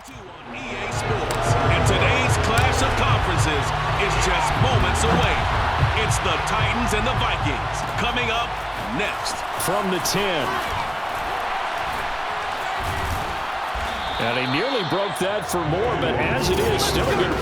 22 on EA Sports, and today's clash of conferences is just moments away. It's the Titans and the Vikings coming up next. From the 10. And he nearly broke that for more, but as it is, still a good.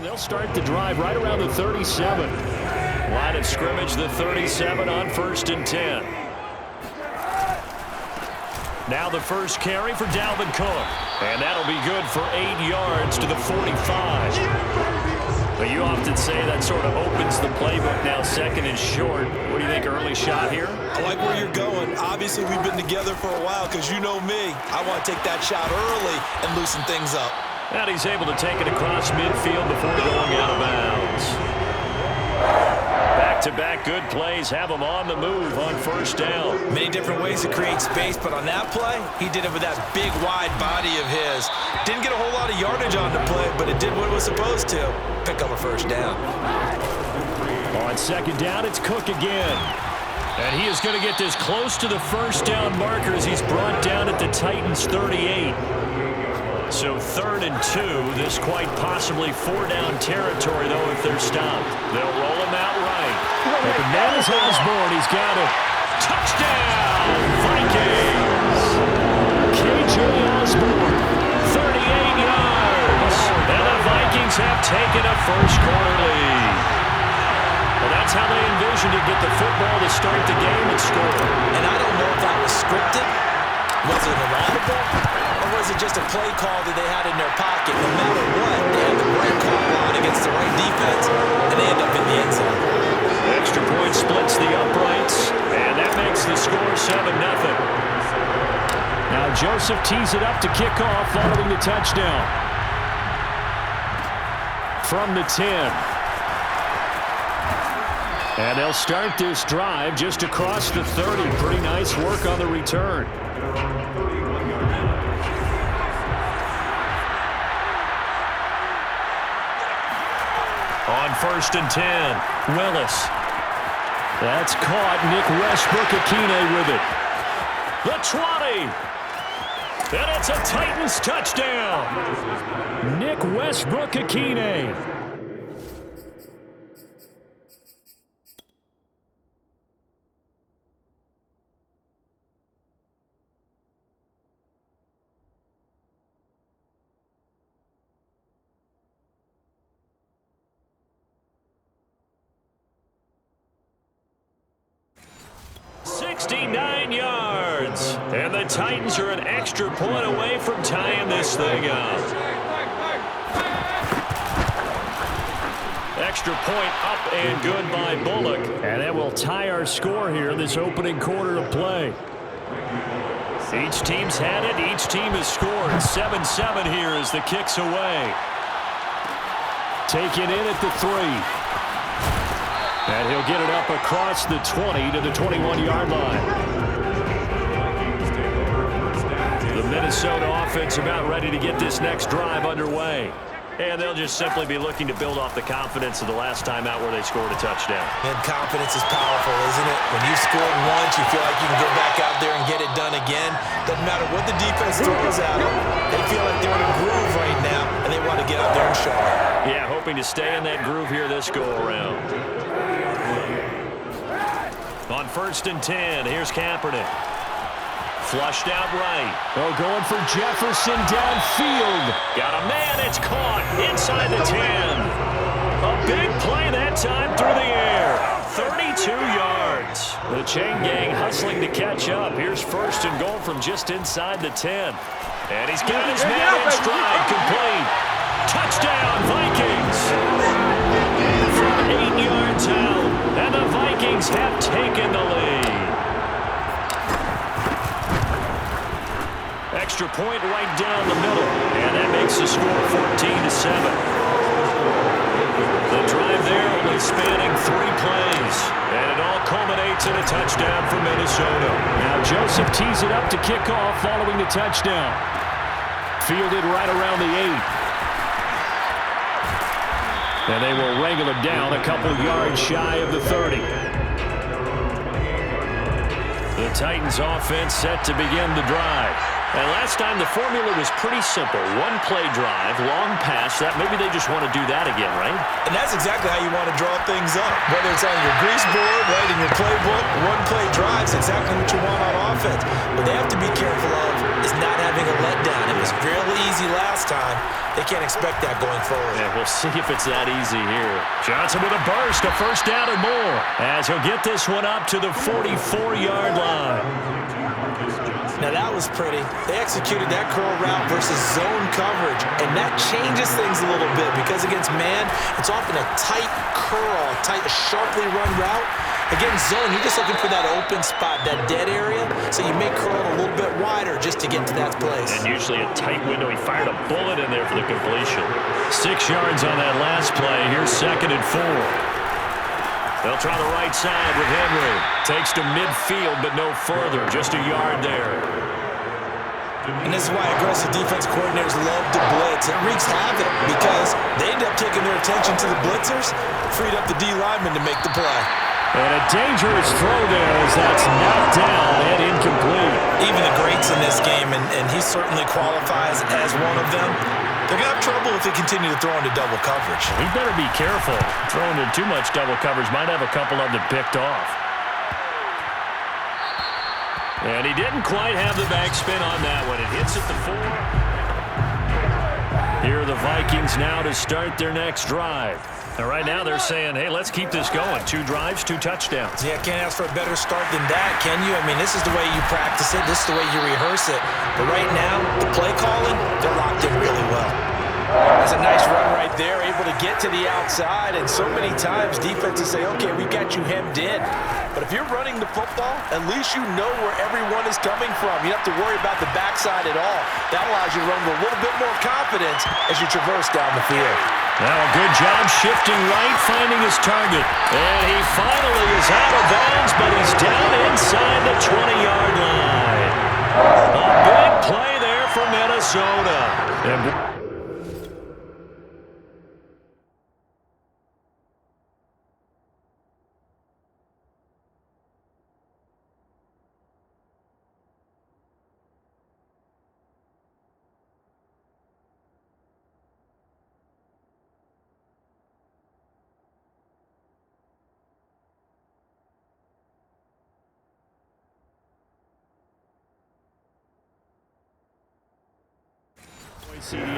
They'll start the drive right around the 37. Line of scrimmage, the 37 on 1st and 10. Now the first carry for Dalvin Cook. And that'll be good for 8 yards to the 45. But you often say that sort of opens the playbook now, 2nd and short. What do you think, early shot here? I like where you're going. Obviously, we've been together for a while because you know me. I want to take that shot early and loosen things up. And he's able to take it across midfield before going out of bounds. Back-to-back good plays have him on the move on 1st down. Many different ways to create space, but on that play, he did it with that big, wide body of his. Didn't get a whole lot of yardage on the play, but it did what it was supposed to. Pick up a 1st down. On 2nd down, it's Cook again. And he is going to get this close to the 1st down marker as he's brought down at the Titans' 38. So 3rd and 2, this quite possibly 4-down territory, though, if they're stopped. They'll roll him out right. But that is Osborne. He's got it. Touchdown, Vikings! K.J. Osborne, 38 yards. And the Vikings have taken a first-quarter lead. Well, that's how they envisioned to get the football to start the game and score. And I don't know if that was scripted. Was it an audible? Or was it just a play call that they had in their pocket? No matter what, they had the right call on against the right defense, and they end up in the end zone. Extra point splits the uprights, and that makes the score 7-0. Now Joseph tees it up to kick off following the touchdown. From the 10. And they'll start this drive just across the 30. Pretty nice work on the return. On 1st and 10, Willis. That's caught. Nick Westbrook-Akine with it. The 20. And it's a Titans touchdown. Nick Westbrook-Akine. And the Titans are an extra point away from tying this thing up. Extra point up and good by Bullock. And that will tie our score here in this opening quarter of play. Each team's had it. Each team has scored. 7-7 here as the kick's away. Taken in at the 3. And he'll get it up across the 20 to the 21-yard line. The Minnesota offense about ready to get this next drive underway. And they'll just simply be looking to build off the confidence of the last time out where they scored a touchdown. And confidence is powerful, isn't it? When you've scored once, you feel like you can go back out there and get it done again. They'll doesn't matter what the defense throws at them. They feel like they're in a groove right now, and they want to get out there and show it. Yeah, hoping to stay in that groove here this go-around. On 1st and 10, here's Kaepernick. Flushed out right. Oh, going for Jefferson downfield. Got a man, it's caught inside the 10. A big play that time through the air. 32 yards. The chain gang hustling to catch up. Here's 1st and goal from just inside the 10. And he's got his man in stride, complete. Touchdown, Vikings. From 8 yards out, and the Vikings have taken the lead. Extra point right down the middle, and that makes the score 14-7. The drive there only spanning 3 plays, and it all culminates in a touchdown for Minnesota. Now Joseph tees it up to kick off following the touchdown. Fielded right around the 8. And they will wrangle it down a couple yards shy of the 30. The Titans offense set to begin the drive. And last time the formula was pretty simple. 1-play drive, long pass. That maybe they just want to do that again, right? And that's exactly how you want to draw things up. Whether it's on your grease board, right in your playbook, 1-play drives, exactly what you want on offense. What they have to be careful of is not having a letdown. It was really easy last time. They can't expect that going forward. Yeah, we'll see if it's that easy here. Johnson with a burst, a 1st down or more, as he'll get this one up to the 44-yard line. Now that was pretty. They executed that curl route versus zone coverage, and that changes things a little bit because against man, it's often a tight curl, a sharply run route. Against zone, you're just looking for that open spot, that dead area, so you may curl it a little bit wider just to get to that place. And usually a tight window. He fired a bullet in there for the completion. 6 yards on that last play. Here's 2nd and 4. They'll try the right side with Henry. Takes to midfield, but no further. Just a yard there. And this is why aggressive defense coordinators love to blitz. It wreaks havoc because they end up taking their attention to the blitzers, freed up the D lineman to make the play. And a dangerous throw there as that's knocked down and incomplete. Even the greats in this game, and he certainly qualifies as one of them, they're going to have trouble if they continue to throw into double coverage. He better be careful. Throwing into too much double coverage might have a couple of them picked off. And he didn't quite have the backspin on that one. It hits at the 4. Here are the Vikings now to start their next drive. And right now they're saying, hey, let's keep this going. 2 drives, 2 touchdowns. Yeah, can't ask for a better start than that, can you? I mean, this is the way you practice it. This is the way you rehearse it. But right now, the play calling, they're locked in really well. That's a nice run right there, able to get to the outside. And so many times defenses say, okay, we got you hemmed in. But if you're running the football, at least you know where everyone is coming from. You don't have to worry about the backside at all. That allows you to run with a little bit more confidence as you traverse down the field. Now a good job shifting right, finding his target. And he finally is out of bounds, but he's down inside the 20-yard line. A big play there for Minnesota.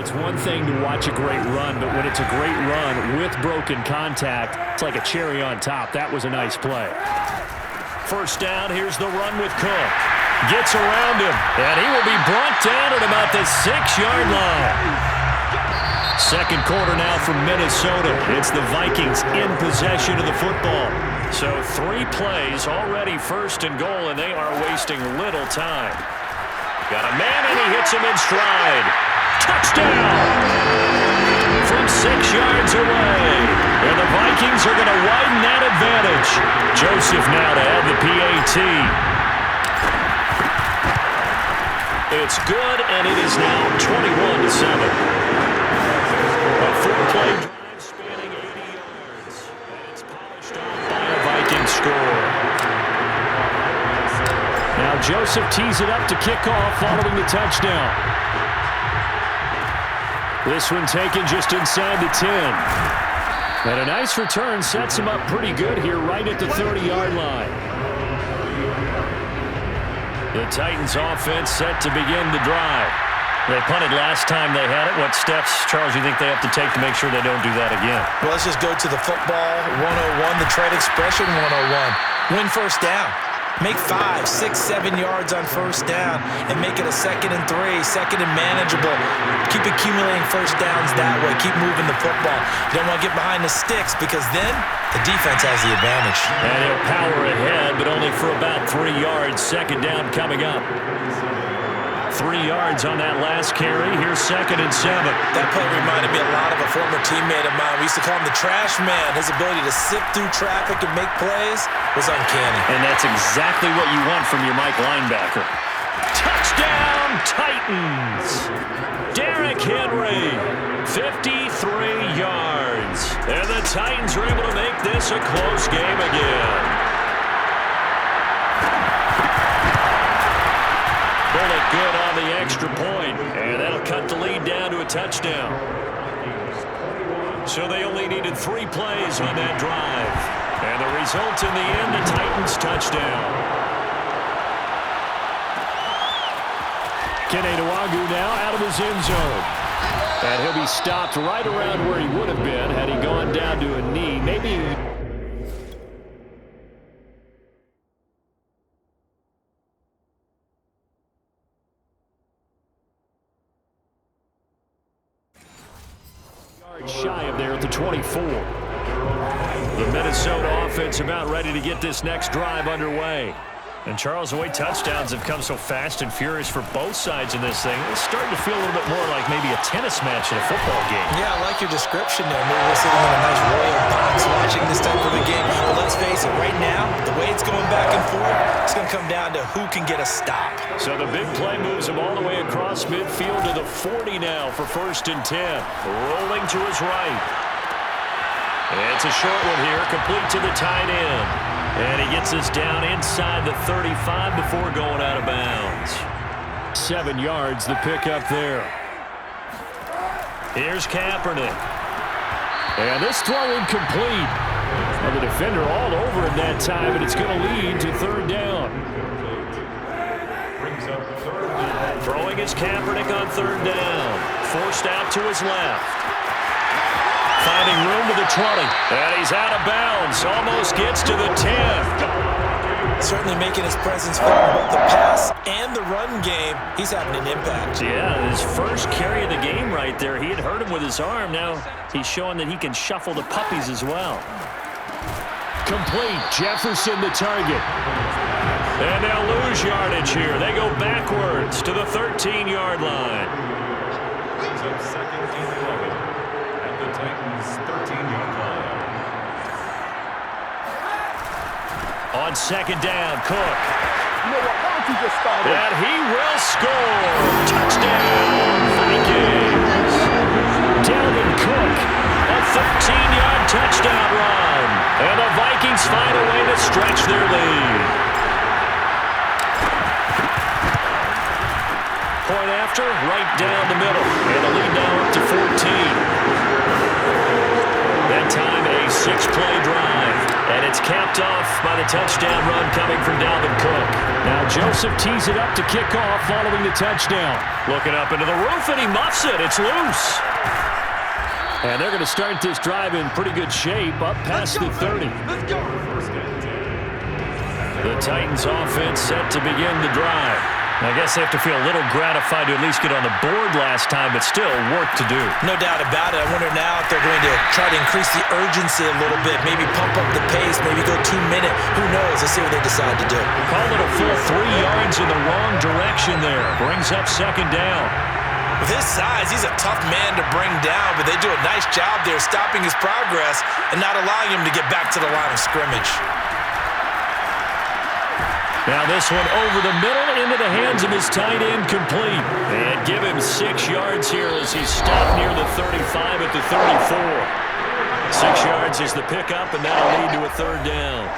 It's one thing to watch a great run, but when it's a great run with broken contact, it's like a cherry on top. That was a nice play. 1st down, here's the run with Cook. Gets around him, and he will be brought down at about the 6-yard line. 2nd quarter now from Minnesota. It's the Vikings in possession of the football. So 3 plays already 1st and goal, and they are wasting little time. Got a man, and he hits him in stride. Touchdown! From 6 yards away. And the Vikings are going to widen that advantage. Joseph now to add the PAT. It's good, and it is now 21-7. A 4-play drive spanning 80 yards. And it's polished off by a Viking score. Now Now Joseph tees it up to kick off following the touchdown. This one taken just inside the 10. And a nice return sets him up pretty good here right at the 30-yard line. The Titans offense set to begin the drive. They punted last time they had it. What steps, Charles, you think they have to take to make sure they don't do that again? Well, let's just go to the football 101, the trade expression 101. Win first down. Make 5, 6, 7 yards on first down and make it a 2nd and 3, second and manageable. Keep accumulating first downs that way. Keep moving the football. You don't want to get behind the sticks because then the defense has the advantage. And he'll power ahead, but only for about 3 yards. Second down coming up. 3 yards on that last carry. Here's 2nd and 7. That play reminded me a lot of a former teammate of mine. We used to call him the trash man. His ability to sift through traffic and make plays was uncanny. And that's exactly what you want from your Mike linebacker. Touchdown, Titans! Derrick Henry, 53 yards. And the Titans are able to make this a close game again. Bullet good on the extra point, and that'll cut the lead down to a touchdown. So they only needed 3 plays on that drive. And the result in the end, the Titans touchdown. Keneduagu now out of his end zone. And he'll be stopped right around where he would have been had he gone down to a knee. Maybe... shy of there at the 24. The Minnesota offense about ready to get this next drive underway. And Charles, the way touchdowns have come so fast and furious for both sides in this thing, it's starting to feel a little bit more like maybe a tennis match in a football game. Yeah, I like your description there. Maybe we're sitting in a nice royal box watching this type of a game. But let's face it, right now, the way it's going back and forth, it's going to come down to who can get a stop. So the big play moves him all the way across midfield to the 40 now for 1st and 10. Rolling to his right. It's a short one here, complete to the tight end. And he gets us down inside the 35 before going out of bounds. 7 yards, the pickup there. Here's Kaepernick. And this throw incomplete. Well, the defender all over him that time, but it's going to lead to 3rd down. Throwing is Kaepernick on 3rd down. Forced out to his left. Finding room to the 20. And he's out of bounds. Almost gets to the 10. Certainly making his presence felt in both the pass and the run game. He's having an impact. Yeah, his first carry of the game right there. He had hurt him with his arm. Now he's showing that he can shuffle the puppies as well. Complete. Jefferson the target. And they'll lose yardage here. They go backwards to the 13-yard line. On 2nd down, Cook. You know what? Why don't you just start it? And he will score. Touchdown, Vikings. Dalvin Cook, a 13-yard touchdown run. And the Vikings find a way to stretch their lead. Point after, right down the middle. And the lead now up to 14. That time a 6-play drive. And it's capped off by the touchdown run coming from Dalvin Cook. Now Joseph tees it up to kick off following the touchdown. Looking up into the roof, and he muffs it. It's loose. And they're going to start this drive in pretty good shape, up past the 30. Let's go. The Titans offense set to begin the drive. I guess they have to feel a little gratified to at least get on the board last time, but still work to do. No doubt about it. I wonder now if they're going to try to increase the urgency a little bit, maybe pump up the pace, maybe go 2-minute. Who knows? Let's see what they decide to do. Call it a full 3 yards in the wrong direction there. Brings up 2nd down. With his size, he's a tough man to bring down, but they do a nice job there stopping his progress and not allowing him to get back to the line of scrimmage. Now this one over the middle into the hands of his tight end, complete. And give him 6 yards here as he's stopped near the 35 at the 34. 6 yards is the pickup, and that'll lead to a 3rd down.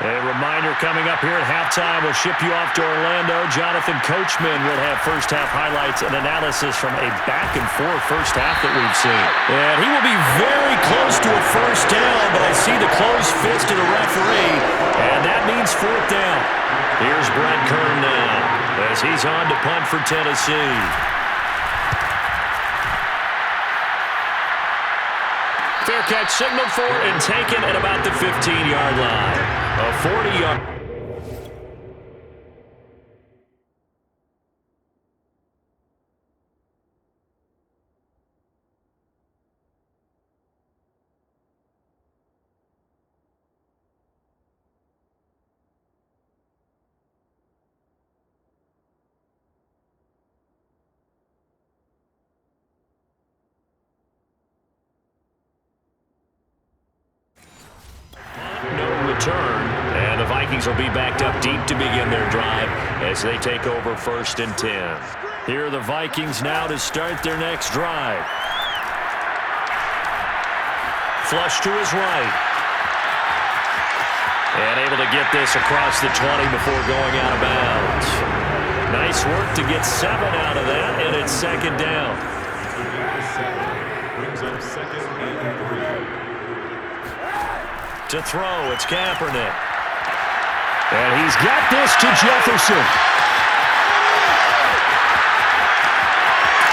A reminder coming up here at halftime. We'll ship you off to Orlando. Jonathan Coachman will have first-half highlights and analysis from a back-and-forth first half that we've seen. And he will be very close to a first down, but I see the closed fist of the referee, and that means fourth down. Here's Brett Kern now as he's on to punt for Tennessee. Fair catch signaled for and taken at about the 15-yard line. A 40-yard. Return, and the Vikings will be backed up deep to begin their drive as they take over 1st and 10. Here are the Vikings now to start their next drive. Flush to his right. And able to get this across the 20 before going out of bounds. Nice work to get 7 out of that, and it's 2nd down. Brings up 2nd and 3. To throw, it's Kaepernick. And he's got this to Jefferson.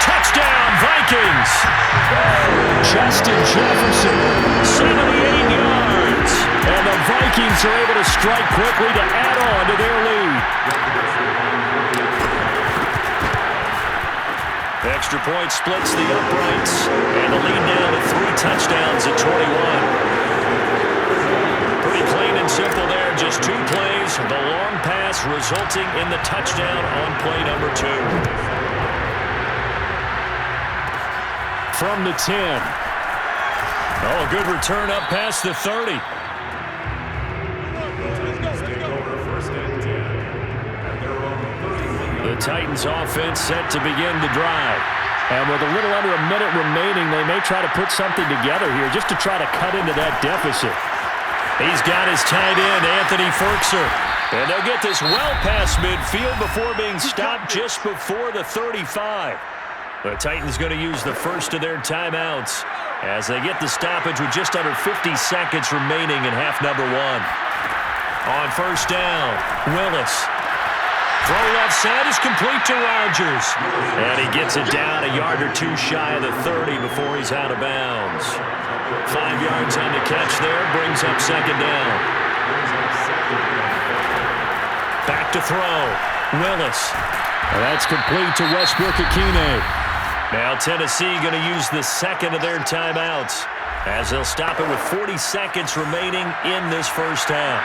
Touchdown, Vikings! Justin Jefferson, 78 yards. And the Vikings are able to strike quickly to add on to their lead. Extra point splits the uprights. And the lead now to 3 touchdowns at 21. Pretty plain and simple there. Just 2 plays. The long pass resulting in the touchdown on play number 2. From the 10. Oh, a good return up past the 30. The Titans offense set to begin the drive. And with a little under a minute remaining, they may try to put something together here just to try to cut into that deficit. He's got his tight end, Anthony Ferkser. And they'll get this well past midfield before being stopped just before the 35. The Titans going to use the first of their timeouts as they get the stoppage with just under 50 seconds remaining in half number 1. On 1st down, Willis. Throw left side is complete to Rodgers. And he gets it down a yard or 2 shy of the 30 before he's out of bounds. 5 yards on the catch there, brings up 2nd down. Back to throw, Willis. And that's complete to Westbrook-Ikhine. Now Tennessee going to use the 2nd of their timeouts as they'll stop it with 40 seconds remaining in this first half.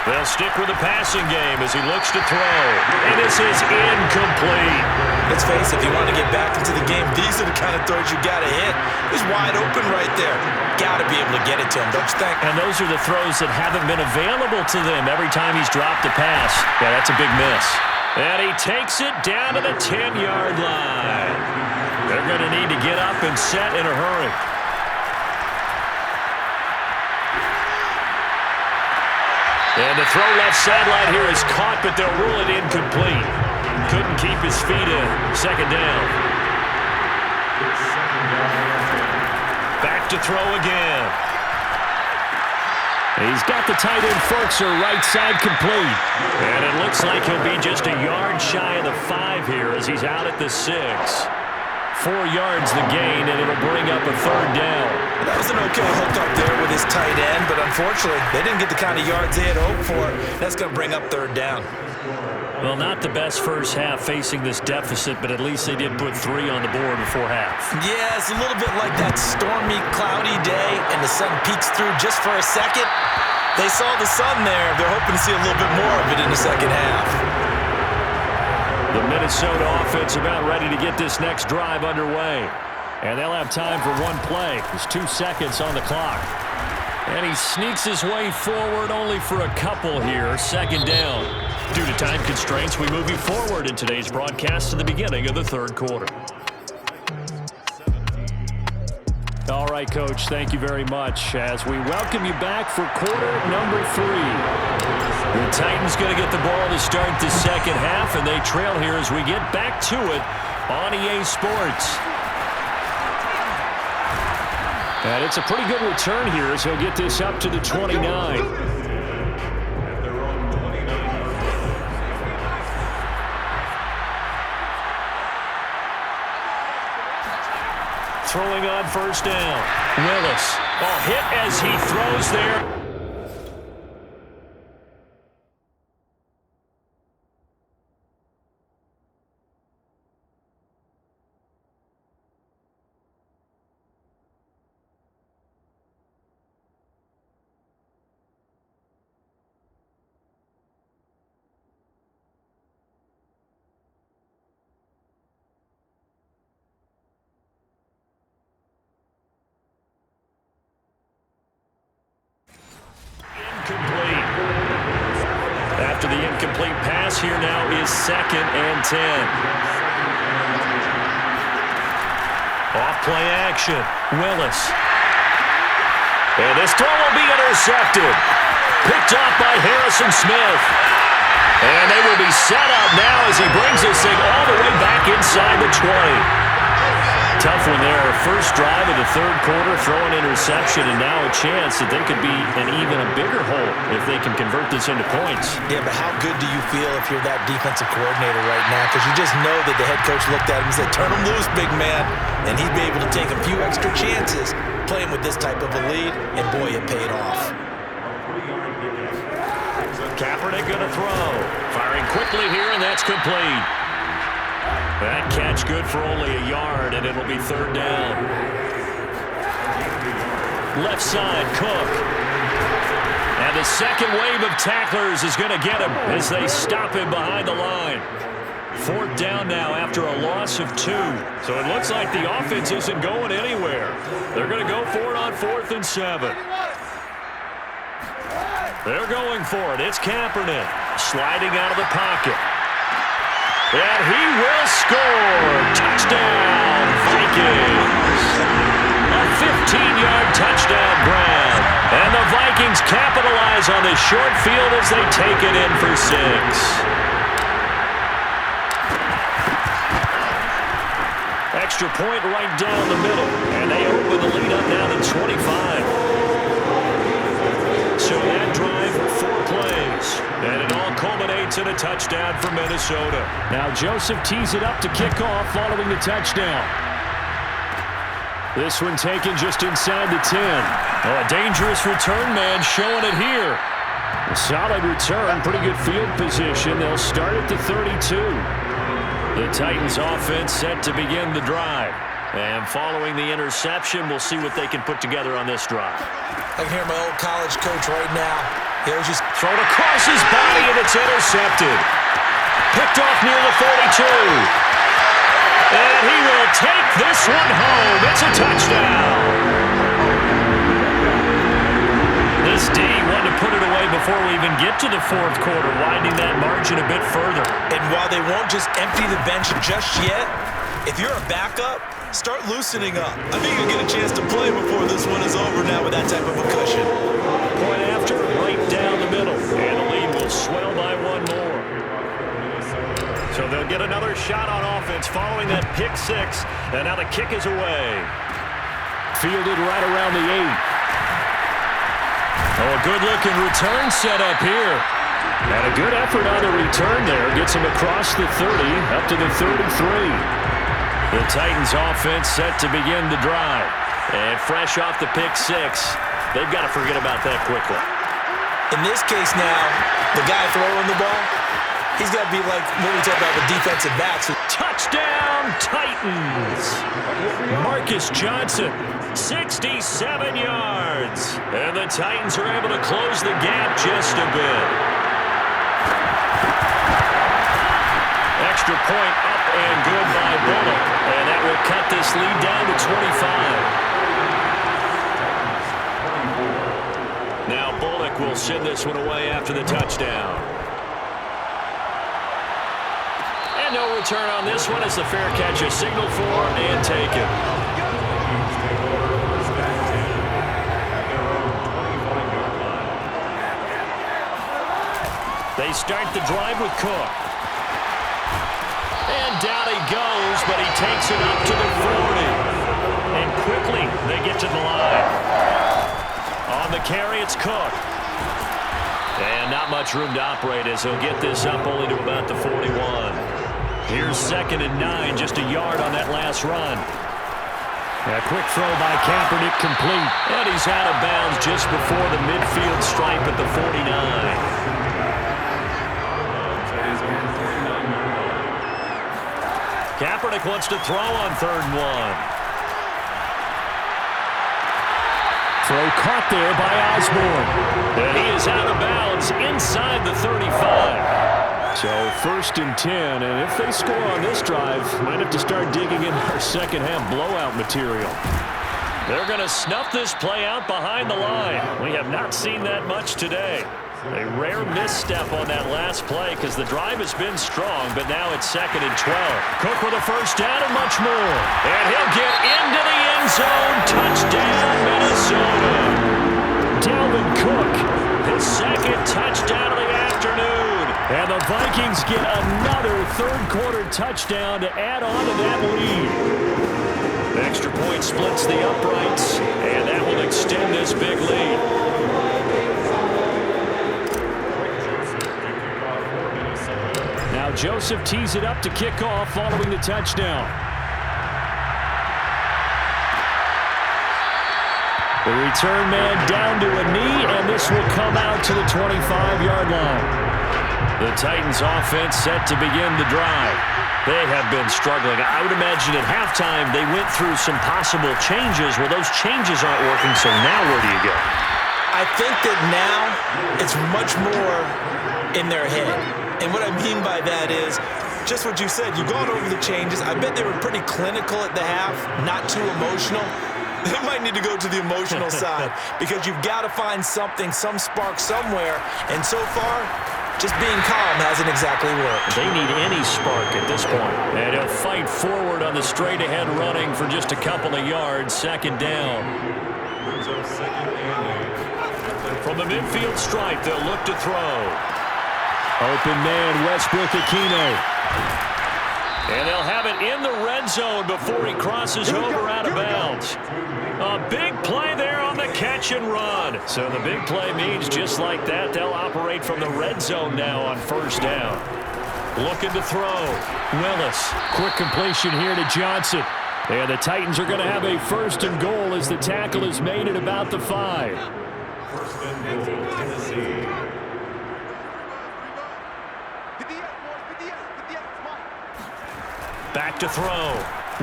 They'll stick with the passing game as he looks to throw. And this is incomplete. Let's face it, if you want to get back into the game, these are the kind of throws you got to hit. He's wide open right there. Got to be able to get it to him, don't you think? And those are the throws that haven't been available to them every time he's dropped a pass. Yeah, that's a big miss. And he takes it down to the 10-yard line. They're going to need to get up and set in a hurry. And the throw left sideline here is caught, but they'll rule it incomplete. Couldn't keep his feet in. 2nd down. Back to throw again. He's got the tight end Ferkser right side complete. And it looks like he'll be just a yard shy of the 5 here as he's out at the 6. 4 yards the gain, and it'll bring up a 3rd down. That was an okay hook up there with his tight end, but unfortunately, they didn't get the kind of yards they had hoped for. That's going to bring up 3rd down. Well, not the best first half facing this deficit, but at least they did put 3 on the board before half. Yeah, it's a little bit like that stormy, cloudy day, and the sun peeks through just for a second. They saw the sun there. They're hoping to see a little bit more of it in the second half. The Minnesota offense about ready to get this next drive underway. And they'll have time for 1 play. There's 2 seconds on the clock. And he sneaks his way forward only for a couple here. 2nd down. Due to time constraints, we move you forward in today's broadcast to the beginning of the 3rd quarter. right, Coach. Thank you very much as we welcome you back for quarter number 3. The Titans going to get the ball to start the second half, and they trail here as we get back to it on EA Sports. And it's a pretty good return here as he'll get this up to the 29. Throwing on first down. Willis. Oh, hit as he throws there. Incomplete. After the incomplete pass, here now is 2nd and 10. Off play action. Willis. And this throw will be intercepted. Picked off by Harrison Smith. And they will be set up now as he brings this thing all the way back inside the 20. Tough one there. First drive of the third quarter, throw an interception, and now a chance that they could be in even a bigger hole if they can convert this into points. Yeah, but how good do you feel if you're that defensive coordinator right now? Because you just know that the head coach looked at him and said, turn him loose, big man. And he'd be able to take a few extra chances playing with this type of a lead, and boy, it paid off. Kaepernick going to throw. Firing quickly here, and that's complete. That catch good for only a yard, and it'll be 3rd down. Left side, Cook. And the second wave of tacklers is going to get him as they stop him behind the line. 4th down now after a loss of 2. So it looks like the offense isn't going anywhere. They're going to go for it on 4th and 7. They're going for it. It's Kaepernick sliding out of the pocket. And he will score. Touchdown, Vikings. A 15-yard touchdown grab. And the Vikings capitalize on this short field as they take it in for 6. Extra point right down the middle. And they open the lead up now to 25. So that drive, 4 plays. And it all culminates in a touchdown for Minnesota. Now Joseph tees it up to kick off following the touchdown. This one taken just inside the 10. Oh, a dangerous return man showing it here. A solid return, pretty good field position. They'll start at the 32. The Titans offense set to begin the drive. And following the interception, we'll see what they can put together on this drive. I can hear my old college coach right now. He'll just thrown across his body, and it's intercepted. Picked off near the 42. And he will take this one home. It's a touchdown. This D wanted to put it away before we even get to the 4th quarter, widening that margin a bit further. And while they won't just empty the bench just yet, if you're a backup, start loosening up. I think you'll get a chance to play before this one is over now with that type of a cushion. Point after, right down the middle. And the lead will swell by 1 more. So they'll get another shot on offense following that pick 6. And now the kick is away. Fielded right around the 8. Oh, a good-looking return set up here. And a good effort on the return there. Gets him across the 30, up to the 33. The Titans offense set to begin the drive. And fresh off the pick 6, they've got to forget about that quickly. In this case now, the guy throwing the ball, he's got to be like when we talk about the defensive backs. Touchdown, Titans! Marcus Johnson, 67 yards. And the Titans are able to close the gap just a bit. Extra point up and good by Bullock. And that will cut this lead down to 25. Now Bullock will send this one away after the touchdown. And no return on this one as the fair catch is signaled for and taken. They start the drive with Cook. And down he goes, but he takes it up to the 40. And quickly, they get to the line. On the carry, it's Cook. And not much room to operate as he'll get this up only to about the 41. Here's 2nd and 9, just a yard on that last run. A quick throw by Kaepernick complete. And he's out of bounds just before the midfield stripe at the 49. Kaepernick wants to throw on 3rd and 1. Throw caught there by Osborne. And he is out of bounds inside the 35. So 1st and 10, and if they score on this drive, might have to start digging in our second-half blowout material. They're going to snuff this play out behind the line. We have not seen that much today. A rare misstep on that last play because the drive has been strong, but now it's 2nd and 12. Cook with a 1st down and much more. And he'll get into the end zone. Touchdown, Minnesota. Dalvin Cook, his 2nd touchdown of the afternoon. And the Vikings get another 3rd-quarter touchdown to add on to that lead. The extra point splits the uprights, and that will extend this big lead. Now Joseph tees it up to kick off following the touchdown. The return man down to a knee, and this will come out to the 25-yard line. The Titans offense set to begin the drive. They have been struggling. I would imagine at halftime they went through some possible changes. Well, those changes aren't working, so now where do you go? I think that now it's much more in their head. And what I mean by that is just what you said. You've gone over the changes. I bet they were pretty clinical at the half, not too emotional. They might need to go to the emotional side because you've got to find something, some spark somewhere. And so far, just being calm hasn't exactly worked. They need any spark at this point. And he'll fight forward on the straight-ahead running for just a couple of yards. 2nd down. From the midfield stripe, they'll look to throw. Open man, Westbrook-Ikhine. And they'll have it in the red zone before he crosses over out of bounds. A big play there on the catch and run. So the big play means just like that, they'll operate from the red zone now on 1st down. Looking to throw. Willis. Quick completion here to Johnson. And the Titans are going to have a 1st and goal as the tackle is made at about the 5. Back to throw.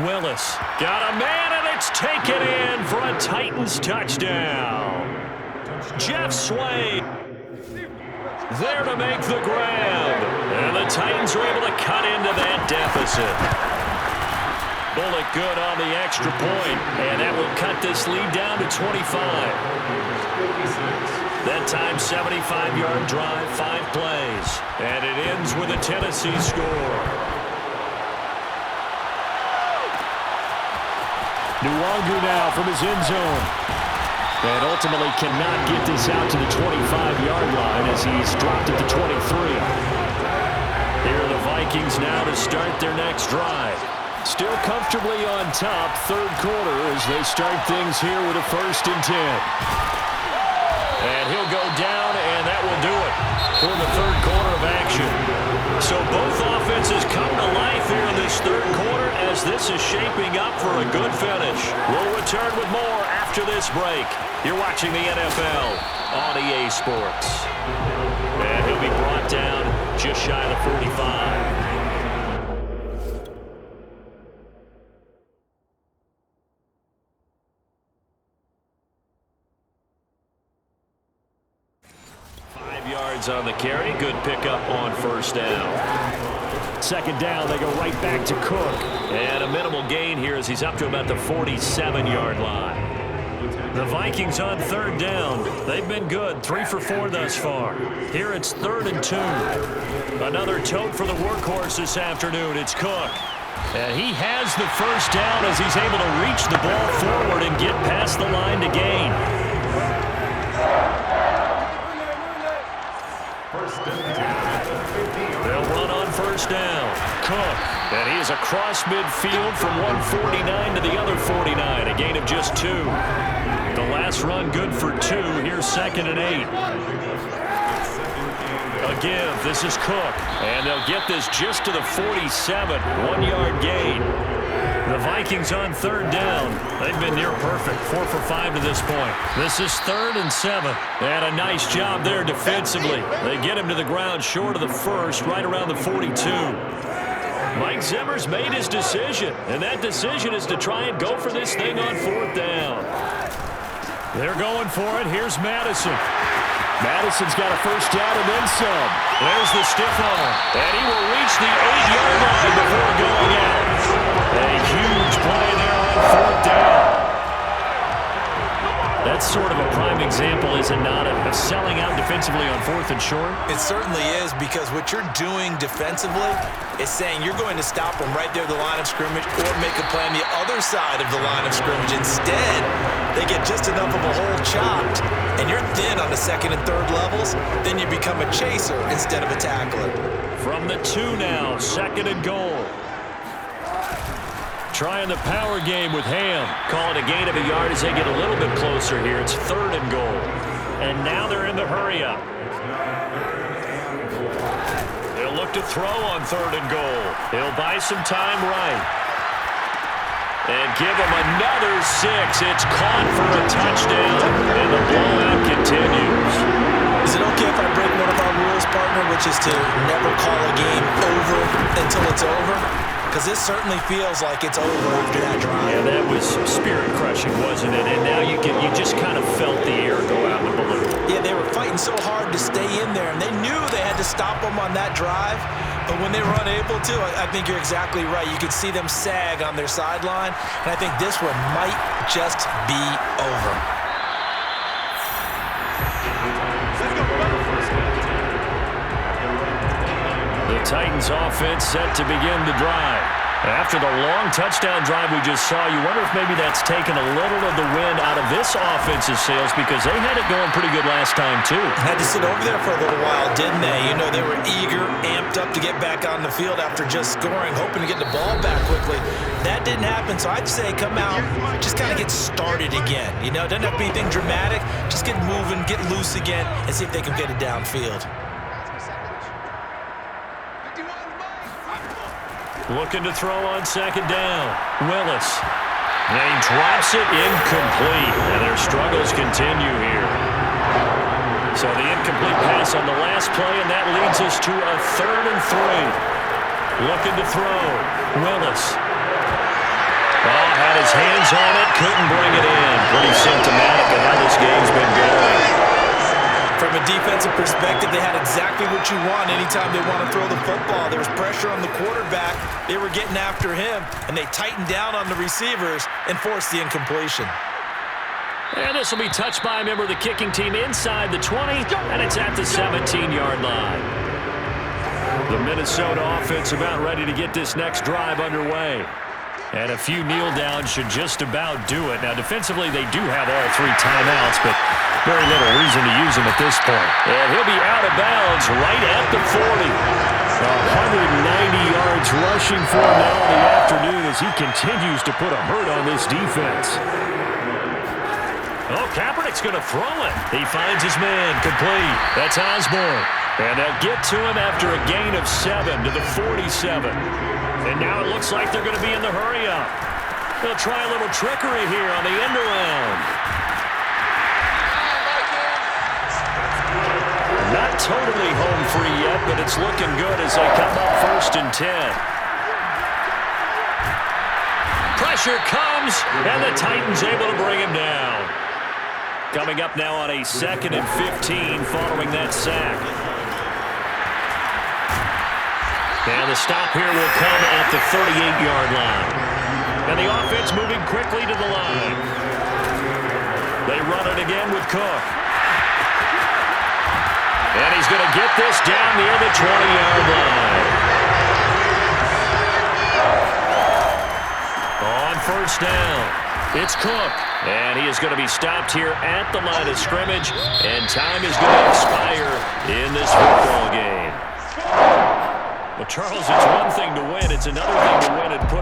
Willis got a man, and it's taken in for a Titans touchdown. Jeff Swain there to make the grab. And the Titans are able to cut into that deficit. Bullock good on the extra point, and that will cut this lead down to 25. That time, 75-yard drive, 5 plays. And it ends with a Tennessee score. Nwangu now from his end zone. And ultimately cannot get this out to the 25-yard line as he's dropped at the 23. Here are the Vikings now to start their next drive. Still comfortably on top, 3rd quarter as they start things here with a 1st and 10. And he'll go down, and that will do it for the 3rd quarter of action. So both offenses come to life here in this 3rd quarter as this is shaping up for a good finish. We'll return with more after this break. You're watching the NFL on EA Sports. And he'll be brought down just shy of the 45. On the carry. Good pickup on 1st down. 2nd down, they go right back to Cook. And a minimal gain here as he's up to about the 47-yard line. The Vikings on 3rd down. They've been good, 3 for 4 thus far. Here it's 3rd and 2. Another tote for the workhorse this afternoon. It's Cook. And he has the 1st down as he's able to reach the ball forward and get past the line to gain. 1st and 10. first down. Cook. And he is across midfield from 149 to the other 49. A gain of just 2. The last run good for 2. Here's 2nd and 8. A give. This is Cook. And they'll get this just to the 47. 1-yard gain. The Vikings on 3rd down. They've been near perfect. 4 for 5 to this point. This is 3rd and 7. And a nice job there defensively. They get him to the ground short of the first, right around the 42. Mike Zimmer's made his decision, and that decision is to try and go for this thing on 4th down. They're going for it. Here's Madison. Madison's got a first down and then some. There's the stiff arm, and he will reach the 8-yard line before going out. A huge play there on 4th down. That's sort of a prime example, is it not, of selling out defensively on 4th and short? It certainly is, because what you're doing defensively is saying you're going to stop them right there at the line of scrimmage or make a play on the other side of the line of scrimmage. Instead, they get just enough of a hole chopped, and you're thin on the 2nd and 3rd levels, then you become a chaser instead of a tackler. From the 2 now, 2nd and goal. Trying the power game with Ham. Call it a gain of a yard as they get a little bit closer here. It's 3rd and goal. And now they're in the hurry-up. They'll look to throw on 3rd and goal. He'll buy some time right. And give him another 6. It's caught for a touchdown. And the blowout continues. Is it okay if I break one of our rules, partner, which is to never call a game over until it's over? Because this certainly feels like it's over after that drive. Yeah, that was spirit-crushing, wasn't it? And now you just kind of felt the air go out in the balloon. Yeah, they were fighting so hard to stay in there, and they knew they had to stop them on that drive. But when they were unable to, I think you're exactly right. You could see them sag on their sideline, and I think this one might just be over. The Titans offense set to begin the drive. After the long touchdown drive we just saw, you wonder if maybe that's taken a little of the wind out of this offense's sails, because they had it going pretty good last time too. Had to sit over there for a little while, didn't they? You know, they were eager, amped up to get back on the field after just scoring, hoping to get the ball back quickly. That didn't happen, so I'd say come out, just kind of get started again. You know, it doesn't have to be anything dramatic. Just get moving, get loose again, and see if they can get it downfield. Looking to throw on 2nd down. Willis. And he drops it incomplete. And their struggles continue here. So the incomplete pass on the last play, and that leads us to a 3rd and 3. Looking to throw. Willis. Oh, had his hands on it, couldn't bring it in. Pretty symptomatic of how this game's been going. From a defensive perspective, they had exactly what you want anytime they want to throw the football. There was pressure on the quarterback. They were getting after him, and they tightened down on the receivers and forced the incompletion. And this will be touched by a member of the kicking team inside the 20, and it's at the 17-yard line. The Minnesota offense about ready to get this next drive underway. And a few kneel downs should just about do it. Now, defensively, they do have all 3 timeouts, but very little reason to use them at this point. And he'll be out of bounds right at the 40. 190 yards rushing for him now in the afternoon as he continues to put a hurt on this defense. Oh, Kaepernick's going to throw it. He finds his man complete. That's Osborne. And they'll get to him after a gain of 7 to the 47. And now it looks like they're going to be in the hurry-up. They'll try a little trickery here on the end around. Not totally home free yet, but it's looking good as they come up 1st and 10. Pressure comes, and the Titans able to bring him down. Coming up now on a 2nd and 15 following that sack. And the stop here will come at the 38-yard line. And the offense moving quickly to the line. They run it again with Cook. And he's going to get this down near the 20-yard line. On 1st down, it's Cook. And he is going to be stopped here at the line of scrimmage. And time is going to expire in this football game. The Charles, it's one thing to win. It's another thing to win and put